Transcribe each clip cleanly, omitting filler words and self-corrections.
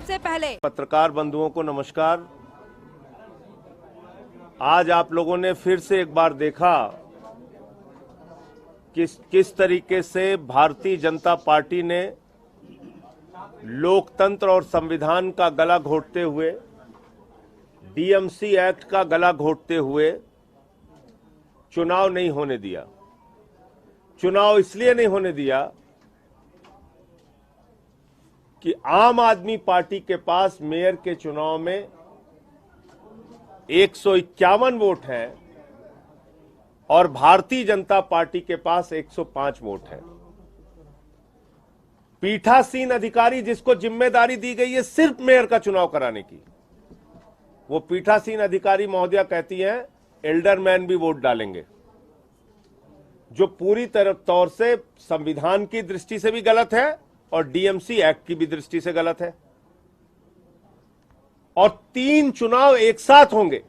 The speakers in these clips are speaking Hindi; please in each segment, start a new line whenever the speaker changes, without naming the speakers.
सबसे पहले
पत्रकार बंधुओं को नमस्कार। आज आप लोगों ने फिर से एक बार देखा किस तरीके से भारतीय जनता पार्टी ने लोकतंत्र और संविधान का गला घोटते हुए, डीएमसी एक्ट का गला घोटते हुए चुनाव नहीं होने दिया। चुनाव इसलिए नहीं होने दिया कि आम आदमी पार्टी के पास मेयर के चुनाव में 151 वोट हैं और भारतीय जनता पार्टी के पास 105 वोट हैं। पीठासीन अधिकारी जिसको जिम्मेदारी दी गई है सिर्फ मेयर का चुनाव कराने की, वो पीठासीन अधिकारी महोदया कहती हैं एल्डरमैन भी वोट डालेंगे, जो पूरी तौर से संविधान की दृष्टि से भी गलत है और डीएमसी एक्ट की भी दृष्टि से गलत है। और 3 चुनाव एक साथ होंगे,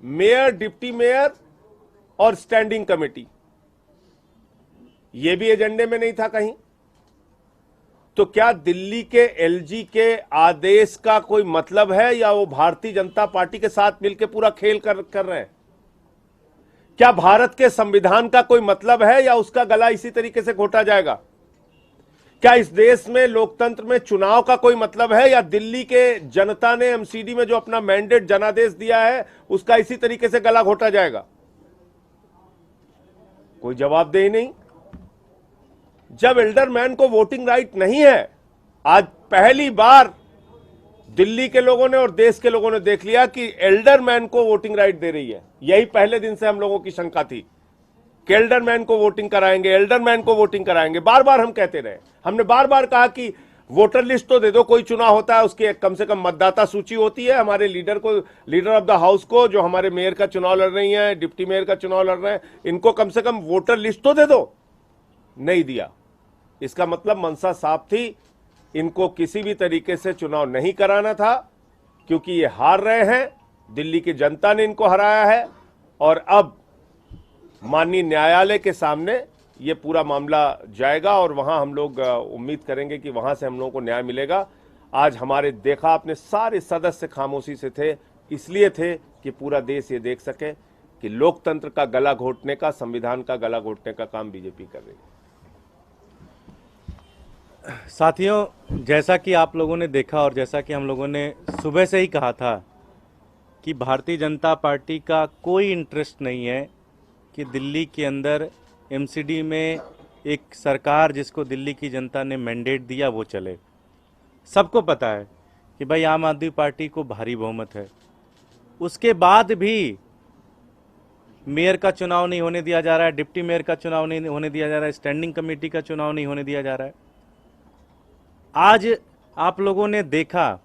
मेयर, डिप्टी मेयर और स्टैंडिंग कमेटी। यह भी एजेंडे में नहीं था कहीं। तो क्या दिल्ली के एलजी के आदेश का कोई मतलब है या वो भारतीय जनता पार्टी के साथ मिलकर पूरा खेल कर रहे हैं? क्या भारत के संविधान का कोई मतलब है या उसका गला इसी तरीके से घोटा जाएगा? क्या इस देश में लोकतंत्र में चुनाव का कोई मतलब है या दिल्ली के जनता ने एमसीडी में जो अपना मैंडेट जनादेश दिया है उसका इसी तरीके से गला घोटा जाएगा? कोई जवाबदेही नहीं। जब एल्डरमैन को वोटिंग राइट नहीं है, आज पहली बार दिल्ली के लोगों ने और देश के लोगों ने देख लिया कि एल्डरमैन को वोटिंग राइट दे रही है। यही पहले दिन से हम लोगों की शंका थी कि एल्डरमैन को वोटिंग कराएंगे, एल्डरमैन को वोटिंग कराएंगे। बार बार हम कहते रहे, हमने बार बार कहा कि वोटर लिस्ट तो दे दो, कोई चुनाव होता है उसकी कम से कम मतदाता सूची होती है। हमारे लीडर ऑफ द हाउस को, जो हमारे मेयर का चुनाव लड़ रही हैं, डिप्टी मेयर का चुनाव लड़ रहे हैं, इनको कम से कम वोटर लिस्ट तो दे दो। नहीं दिया। इसका मतलब मंशा साफ थी, इनको किसी भी तरीके से चुनाव नहीं कराना था, क्योंकि ये हार रहे हैं। दिल्ली की जनता ने इनको हराया है और अब माननीय न्यायालय के सामने ये पूरा मामला जाएगा और वहां हम लोग उम्मीद करेंगे कि वहां से हम लोगों को न्याय मिलेगा। आज हमारे देखा आपने सारे सदस्य खामोशी से थे, इसलिए थे कि पूरा देश ये देख सके कि लोकतंत्र का गला घोटने का, संविधान का गला घोटने का काम बीजेपी कर रही है।
साथियों, जैसा कि आप लोगों ने देखा और जैसा कि हम लोगों ने सुबह से ही कहा था कि भारतीय जनता पार्टी का कोई इंटरेस्ट नहीं है कि दिल्ली के अंदर एमसीडी में एक सरकार जिसको दिल्ली की जनता ने मैंडेट दिया वो चले। सबको पता है कि भाई आम आदमी पार्टी को भारी बहुमत है। उसके बाद भी मेयर का चुनाव नहीं होने दिया जा रहा है, डिप्टी मेयर का चुनाव नहीं होने दिया जा रहा है, स्टैंडिंग कमेटी का चुनाव नहीं होने दिया जा रहा है। आज आप लोगों ने देखा,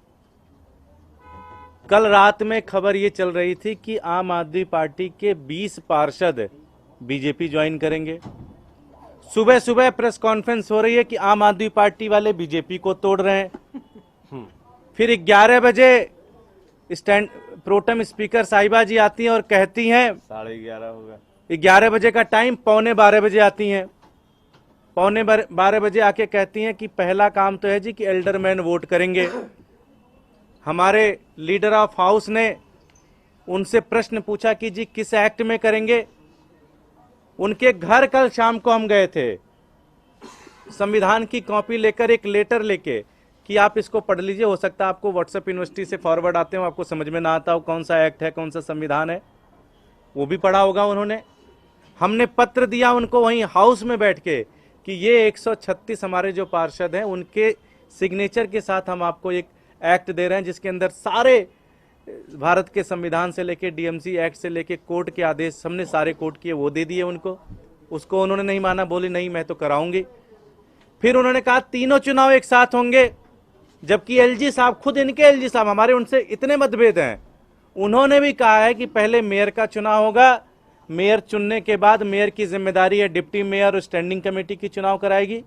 कल रात में खबर ये चल रही थी कि आम आदमी पार्टी के 20 पार्षद बीजेपी ज्वाइन करेंगे। सुबह सुबह प्रेस कॉन्फ्रेंस हो रही है कि आम आदमी पार्टी वाले बीजेपी को तोड़ रहे हैं। फिर 11 बजे प्रोटेम स्पीकर साहिबा जी आती हैं और कहती हैं
11:30 होगा,
11 बजे का टाइम, 11:45 बजे आती हैं। 11:45 बजे आके कहती हैं कि पहला काम तो है जी कि एल्डरमैन वोट करेंगे। हमारे लीडर ऑफ हाउस ने उनसे प्रश्न पूछा कि जी किस एक्ट में करेंगे। उनके घर कल शाम को हम गए थे, संविधान की कॉपी लेकर, एक लेटर लेके कि आप इसको पढ़ लीजिए, हो सकता है आपको व्हाट्सएप यूनिवर्सिटी से फॉरवर्ड आते हो, आपको समझ में ना आता हो कौन सा एक्ट है, कौन सा संविधान है। वो भी पढ़ा होगा उन्होंने। हमने पत्र दिया उनको वहीं हाउस में बैठ के कि ये 136 हमारे जो पार्षद हैं उनके सिग्नेचर के साथ हम आपको एक एक्ट दे रहे हैं जिसके अंदर सारे भारत के संविधान से लेके डीएमसी एक्ट से लेके कोर्ट के आदेश हमने सारे कोर्ट किए, वो दे दिए उनको। उसको उन्होंने नहीं माना, बोली नहीं मैं तो कराऊंगी। फिर उन्होंने कहा तीनों चुनाव एक साथ होंगे, जबकि एलजी साहब, खुद इनके एलजी साहब, हमारे उनसे इतने मतभेद हैं, उन्होंने भी कहा है कि पहले मेयर का चुनाव होगा, मेयर चुनने के बाद मेयर की जिम्मेदारी है डिप्टी मेयर और स्टैंडिंग कमेटी की चुनाव कराएगी।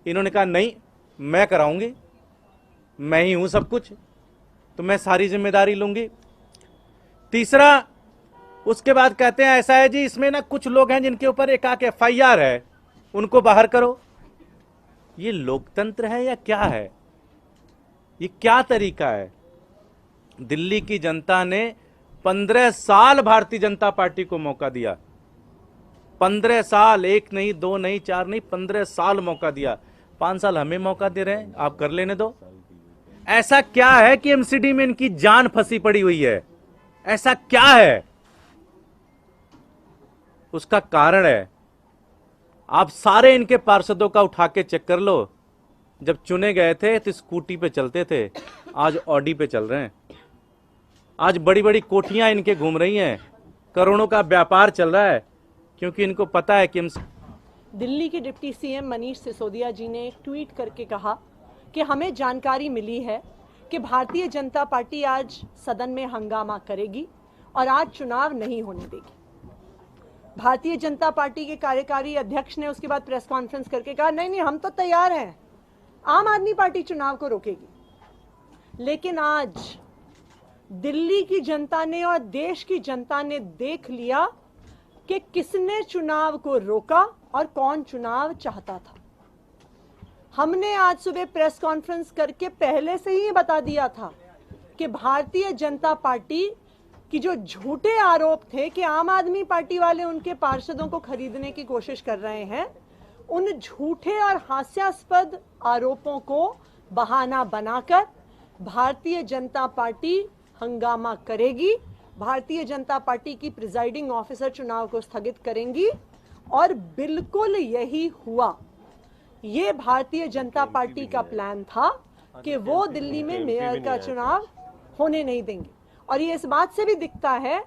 इन्होंने कहा नहीं मैं कराऊंगी, मैं ही हूं सब कुछ, तो मैं सारी जिम्मेदारी लूंगी। तीसरा, उसके बाद कहते हैं ऐसा है जी इसमें ना कुछ लोग हैं जिनके ऊपर एक FIR है, उनको बाहर करो। ये लोकतंत्र है या क्या है? ये क्या तरीका है? दिल्ली की जनता ने 15 साल भारतीय जनता पार्टी को मौका दिया। 15 साल, 1 नहीं, 2 नहीं, 4 नहीं, 15 साल मौका दिया। 5 साल हमें मौका दे रहे हैं, आप कर लेने दो। ऐसा क्या है कि एमसीडी में इनकी जान फंसी पड़ी हुई है? ऐसा क्या है? उसका कारण है, आप सारे इनके पार्षदों का उठा के चेक कर लो। जब चुने गए थे तो स्कूटी पे चलते थे, आज ऑडी पे चल रहे हैं। आज बड़ी बड़ी कोठियां इनके घूम रही हैं, करोड़ों का व्यापार चल रहा है, क्योंकि इनको पता है कि
दिल्ली के डिप्टी सीएम मनीष सिसोदिया जी ने एक ट्वीट करके कहा कि हमें जानकारी मिली है कि भारतीय जनता पार्टी आज सदन में हंगामा करेगी और आज चुनाव नहीं होने देगी। भारतीय जनता पार्टी के कार्यकारी अध्यक्ष ने उसके बाद प्रेस कॉन्फ्रेंस करके कहा नहीं, हम तो तैयार हैं, आम आदमी पार्टी चुनाव को रोकेगी। लेकिन आज दिल्ली की जनता ने और देश की जनता ने देख लिया कि किसने चुनाव को रोका और कौन चुनाव चाहता था। हमने आज सुबह प्रेस कॉन्फ्रेंस करके पहले से ही बता दिया था कि भारतीय जनता पार्टी की जो झूठे आरोप थे कि आम आदमी पार्टी वाले उनके पार्षदों को खरीदने की कोशिश कर रहे हैं, उन झूठे और हास्यास्पद आरोपों को बहाना बनाकर भारतीय जनता पार्टी हंगामा करेगी। भारतीय जनता पार्टी की प्रिजाइडिंग ऑफिसर चुनाव को स्थगित करेंगी और बिल्कुल यही हुआ। ये भारतीय जनता पार्टी का प्लान था कि वो दिल्ली में मेयर का चुनाव होने नहीं देंगे। और ये इस बात से भी दिखता है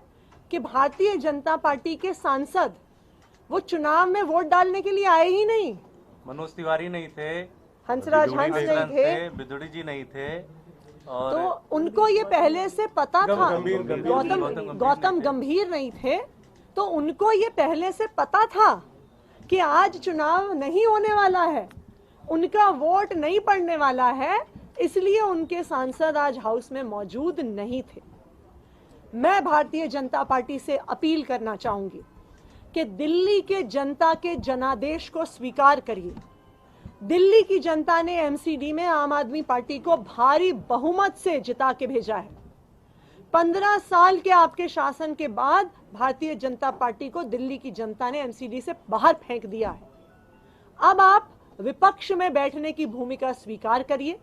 कि भारतीय जनता पार्टी के सांसद वो चुनाव में वोट डालने के लिए आए ही नहीं।
मनोज तिवारी नहीं थे,
हंसराज हंस नहीं थे,
बिदुड़ी जी नहीं थे, और
तो उनको ये पहले से पता था। गौतम गंभीर नहीं थे, तो उनको ये पहले से पता था कि आज चुनाव नहीं होने वाला है, उनका वोट नहीं पड़ने वाला है, इसलिए उनके सांसद आज हाउस में मौजूद नहीं थे। मैं भारतीय जनता पार्टी से अपील करना चाहूंगी कि दिल्ली के जनता के जनादेश को स्वीकार करिए। दिल्ली की जनता ने एमसीडी में आम आदमी पार्टी को भारी बहुमत से जिता के भेजा है। 15 साल के आपके शासन के बाद भारतीय जनता पार्टी को दिल्ली की जनता ने एमसीडी से बाहर फेंक दिया है। अब आप विपक्ष में बैठने की भूमिका स्वीकार करिए,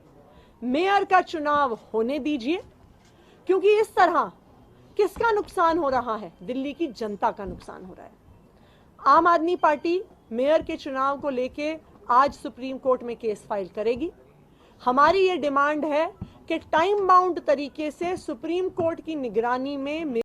मेयर का चुनाव होने दीजिए, क्योंकि इस तरह किसका नुकसान हो रहा है? दिल्ली की जनता का नुकसान हो रहा है। आम आदमी पार्टी मेयर के चुनाव को लेके आज सुप्रीम कोर्ट में केस फाइल करेगी। हमारी ये डिमांड है कि टाइम बाउंड तरीके से सुप्रीम कोर्ट की निगरानी में